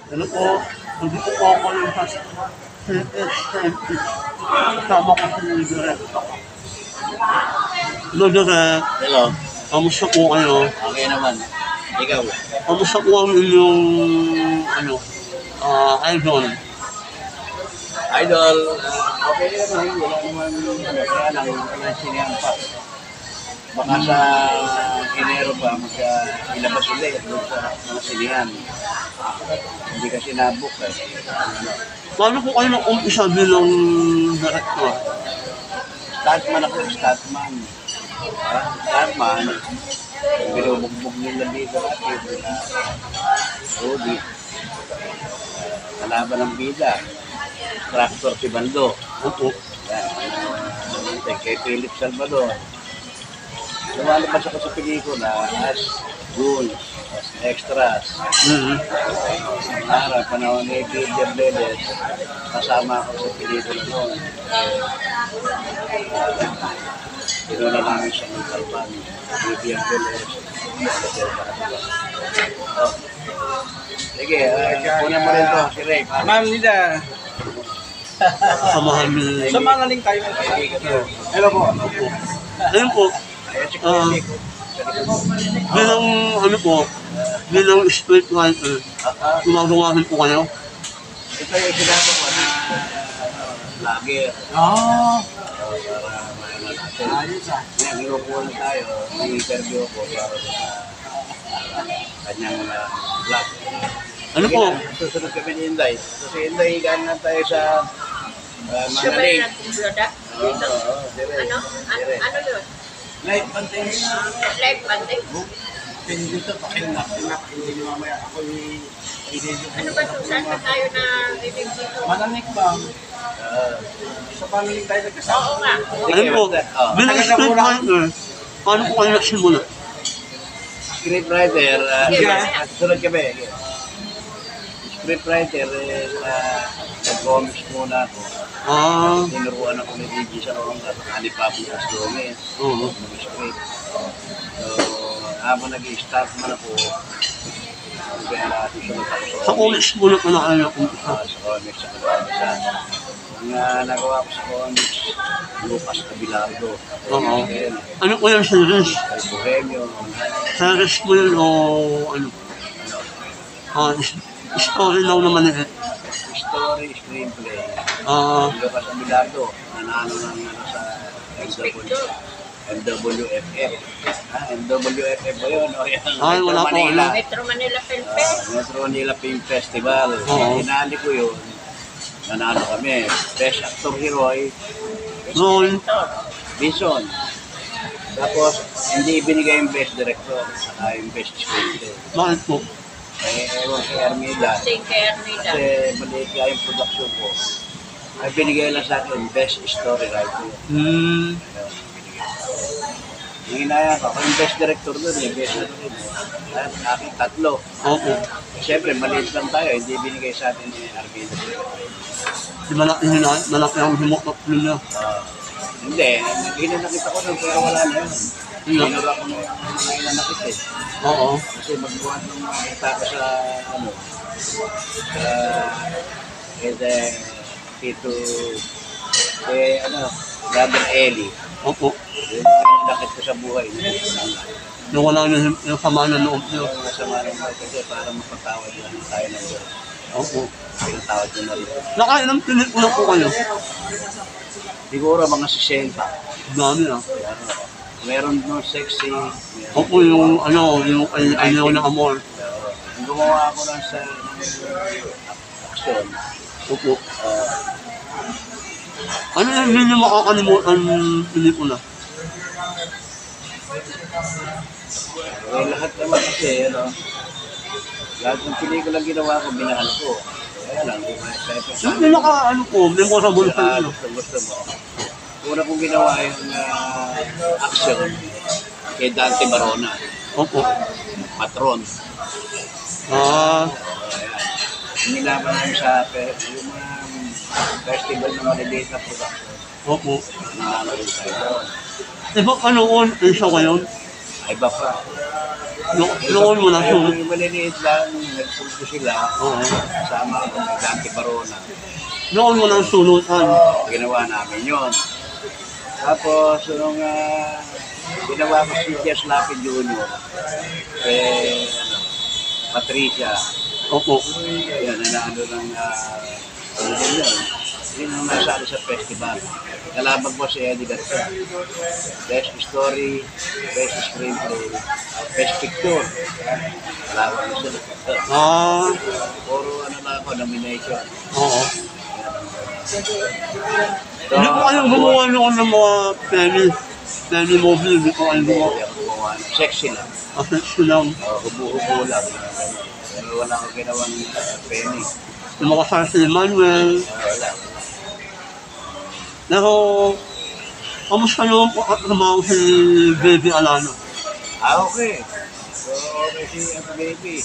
Ano po, hindi ko po ako yung CSMP. Kasama ko si Direk. Hello, Direk. Hello. Kamusta po kayo? Okay naman. Ikaw? Kamusta po ang inyong, idol? Idol, okay naman. Wala naman, kaya lang, wala sinihan pa. Baka sa Enero pa, ilabas ulit doon sa mga sinihan. Hindi kasi nabook eh. Paano po kayo nag-umpisa bilang director? Statman ako, statman. Statman, binubugbog nila dito at Rudy. Kalaban ng bida. Tractor si Bando. Opo. Yan. Kay Philip Salvador. Lumalabas ako sa pelikula as goons, as extras. Para panahon ni Peter Beles, kasama ako sa pelikula noon. Pinuna namin siya ng Kalpan, Peter Beles. Sige, kunin mo rin to, si Ray. Ma'am Nida, Samahan nila. samahan na rin kayo. Hello po. Opo. Ayun po, bilang bilang scriptwriter, gumagawa rin po kayo? Ito yung sinabi ko na lager. Para maano natin. Ngayon, inupuan na tayo. I-interview ko para sa kanyang vlog. Ano po? Susunod kami ni Inday. Kasi Inday, higaan na tayo sa Siya ba Mangaling. yung nag-bloda? Dito? Ano? Ano yun? Light bantay. Live banding? Dito, pakinak. Hindi nyo mamaya ako Ano ba ito? Saan ba tayo na bibig dito? Mananik ba? Sa pamiling tayo nagkasama. Oo nga. Ano po? Bilang scriptwriter, paano po kayo nagsimula? Scriptwriter, susunod kami. Scriptwriter, nag-comics muna ako. Tinuruan ako ni DJ sa noong ni Pablo Asdome. Script. So, habang nag-i-start man ako, kaya natin sunod ako Sa comics muna ko na kayo napunta. sa comics, sa comics. Ang nagawa ko sa comics, Lucas Abilardo. Ano po yung series? Ay, Bohemio. Series po yun o ano? Story lang naman eh. Story, screenplay. Lucas Abilardo, nanalo ng sa MWFF. MWFF ba yun? O yan, Ay, wala po. Metro Manila Film Fest. Metro Manila Film Festival. Tinali ko yun. Nanalo kami. Best Actor Heroy, Roll. Bison. Tapos, hindi binigay yung Best Director. Saka yung Best Screenplay. Bakit po? Ewan kay Armida. Sing kay Armida. Kasi maliit nga yung production ko. Ay binigay lang sa akin Best Story Writer. Yung inaya ko, yung Best Director doon Best Director. At aking tatlo. Opo. Siyempre, maliit lang tayo. Hindi binigay sa atin ni Armida. Di malaki ang himokap nila. Hindi. Hinanakit ako ng pero wala na yun. Hinura ko na hinanakit eh. Oo. Kasi magbuhat ng makita ko sa Tito, Brother Eli. Opo. Yung hinanakit ko sa buhay. Yung wala na yung sama na loob nyo. Masama rin ako kasi para mapatawad lang tayo ng Diyos. Opo. Pinatawad ko na rin. Nakailang pelikula po kayo? Siguro mga 60. Dami ah. Meron no sexy. Opo yung yung ayaw na amor. Ang gumawa ako lang sa action. Opo. Ano yung hindi makakalimutan pelikula? Lahat naman kasi, lahat ng pelikula ginawa ko, binahal ko. Kaya lang, di ba? Yung pinaka memorable sa inyo? Gusto mo. Una kong ginawa yung action kay Dante Barona. Opo. Patron. Ah. Nilaban namin sa yung festival ng maliliit na production. Opo. Nanalo rin tayo. Iba ka noon, isa ngayon? Ay, iba pa. Noon mo na sunod. Yung maliliit lang, nagpunto sila. Oo. Kasama ako ng Dante Barona. Noon mo na sunutan. Ginawa namin yun. Tapos, nung ginawa ko si Jess Lapid Jr., Patricia, Opo. yan, ano ng, yun ang nasali sa festival. Kalabag ko si Eddie Garcia. Best Story, Best Screenplay, Best Picture. Kalabag ko sila. Puro na ako, nomination. Oo. Hindi ko kayong gumawa noon ng mga penny movie. Hindi ko kayong gumawa. Sexy lang. Sexy lang. Hubo-hubo lang. Pero wala akong ginawang penny. Yung mga sa si Manuel. Wala. Pero, kamusta naman po trabaho si Baby Alano? Okay. So, okay si Ate Baby.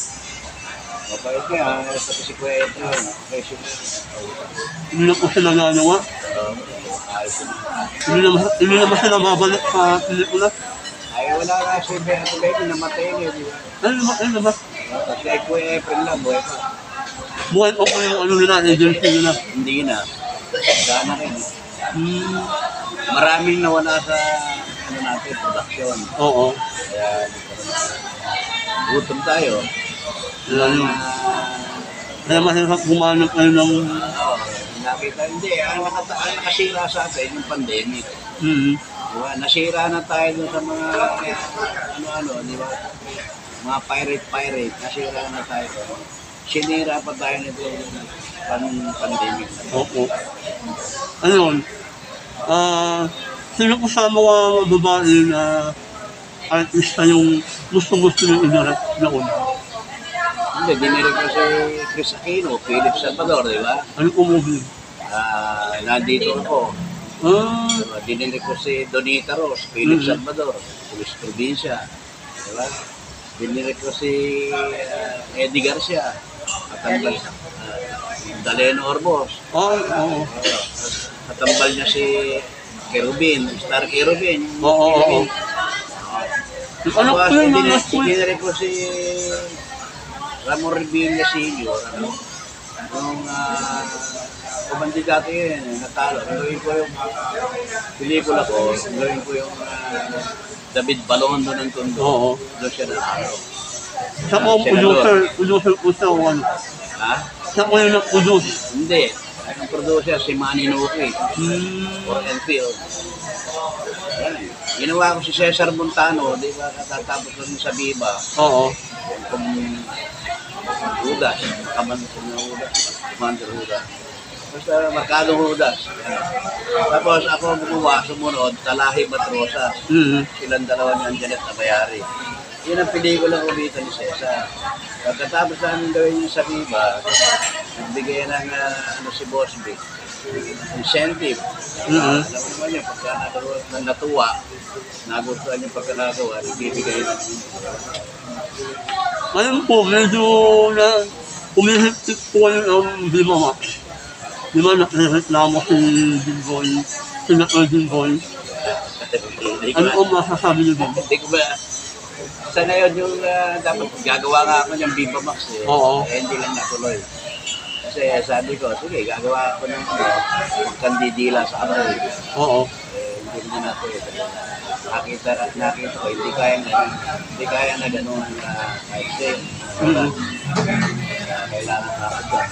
Mabait niya, pati si Kuya Ed yun. Okay siya. Hindi na po sila nanawa. Ayos na. Hindi naman sila mabalik sa pelikula. Ay, wala nga si Ate Baby, namatay niya, di ba? Ano naman? Kasi Kuya April lang, buhay pa. Buhay po ko yung ano nila, agency nila. Hindi na. Sana rin. Maraming nawala sa ano natin, production. Oo. Kaya gutom tayo. Kaya mahirap gumanap kayo ng... Nakita, hindi. Ang nakasira sa atin, yung pandemic. Diba? Nasira na tayo dun sa mga ano-ano, di ba? Mga pirate. Nasira na tayo. Sinira pa tayo nito yung pandemic. Oo. Ayun. Sino po sa mga babae na artista yung gusto-gusto yung inarap noon? Hindi, dinirig ko si Chris Aquino, Philip Salvador, di ba? Ano po movie? Nandito ako. Dinirig ko si Donita Ross, Philip Salvador, Luis Provincia, di ba? Dinirig ko si Eddie Garcia, Katambal, Daleno Orbos. Oo. Katambal niya si Kerubin, Star Kerubin. Oo. Ano po yung mga dinirig ko si Ramon Revilla Senior, yung kumandidato yun, natalo. Gawin ko yung pelikula ko, gawin ko yung David Balondo ng Tondo. Oo. Doon siya natalo. Siya po ang producer po sa one. Ha? Siya po yung nag-produce. Hindi. Ang producer si Manny Nuki. Or NPO. Ginawa ko si Cesar Montano, di ba, katatapos lang sa Viva. Oo. Kung Judas, Commander Judas. Basta Mercado Judas. Tapos ako gumawa, sumunod, Talahi Matrosa. Silang dalawa ni Anjanet Abayari. Yun ang pelikula ko dito ni Cesar. Pagkatapos namin gawin yung sa Viva, nagbigay ng si Boss Vic, incentive. Alam mo naman yun, pagka natuwa, nagustuhan yung pagkanagawa, nagbibigay ng Ngayon po, medyo na umihiptik po yung Viva Max. Di ba nareklamo si Jimboy, si Jimboy? Ano po masasabi niyo din? Hindi ko ba, sa ngayon yung dapat gagawa nga ako ng Viva Max eh. Oo. Hindi lang natuloy. Kasi sabi ko, sige, gagawa ako ng kandidila sa ako. Oo. Hindi na natuloy. Nakita ko, hindi kaya na gano'n kahit sa'yo. Kailangan na ako dyan.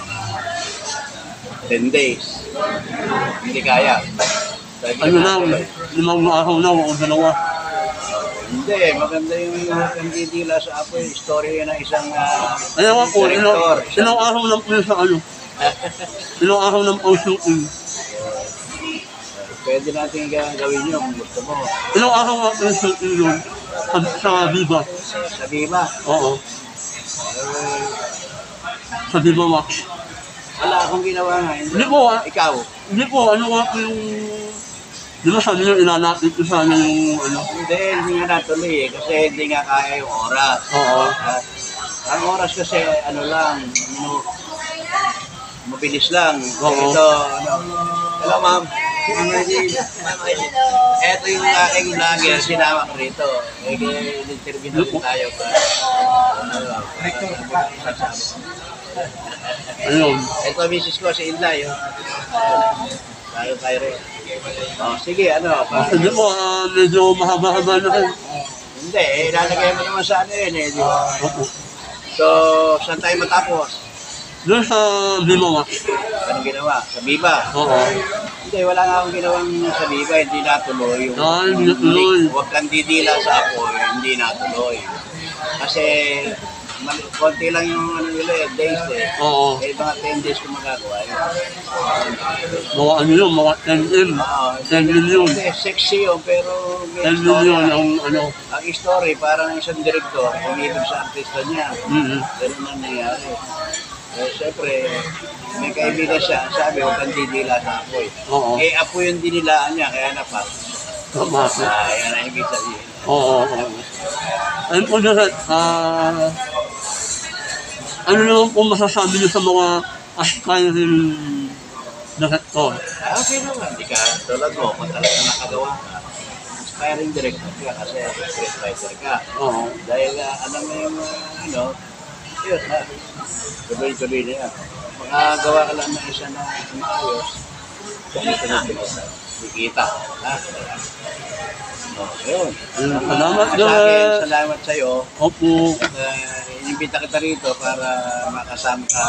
10 days. Hindi kaya. Ano na, 5 araw na, o dalawa. Hindi, maganda yung kandidila sa Apoy. Story ng isang Ayaw nga po, director. ilang araw lang po yun sa ano. Ilang araw lang po shooting. Pwede natin gawin yun kung gusto mo. Ilang araw nga po yung shooting yun sa Viva. Sa Viva? Oo. Sa Viva Max. Wala akong ginawa nga. Hindi po Ikaw? Hindi po, ano nga po yung... Di ba sabi nyo, ilalapit ko sana yung ano? Hindi nga natuloy eh. Kasi hindi nga kaya yung oras. Oo. Ang oras kasi ano lang, mabilis lang. Oo. Ito, hello ma'am. Ito yung aking vlogger, sinama ko rito. Interview na rin tayo. Ayun. Ito misis ko si Inday. Tayo rin. Oh, sige, ano? Sige po, medyo mahaba-haba na kayo. Hindi, ilalagay mo naman sa ano yun di ba? Opo. So, saan tayo matapos? Doon sa Bimawa. Anong ginawa? Sa Biba? Oo. Hindi, wala nga akong ginawang sa Biba, hindi natuloy. Hindi natuloy. Huwag kang didila sa apoy, hindi natuloy. Kasi, konti lang yung ano nila days Oo. Mga 10 days ko magagawa yun. Mga ano yun, mga 10M. 10 million. Hindi, sexy yun, pero 10 million ang ano. Ang story, parang isang direktor, umibig sa artista niya. Ganun ang nangyari. Siyempre, may kaibigan siya, sabi, huwag kang didila sa apoy. Oo. Apoy yung dinilaan niya, kaya napasok. Tama. Yan ang ibig sabihin. Oo. Ayun po na ano naman po masasabi niyo sa mga aspiring director? Okay naman, hindi ka tulad mo, kung talagang nakagawa ka, aspiring director ka kasi scriptwriter ka. Oo. Dahil alam mo yung yun ha, tuloy-tuloy na yan. Makagawa ka lang ng isa na maayos, ganito na kikita. Yun. Salamat Salamat sa'yo. Opo. Inimbita kita rito para makasama ka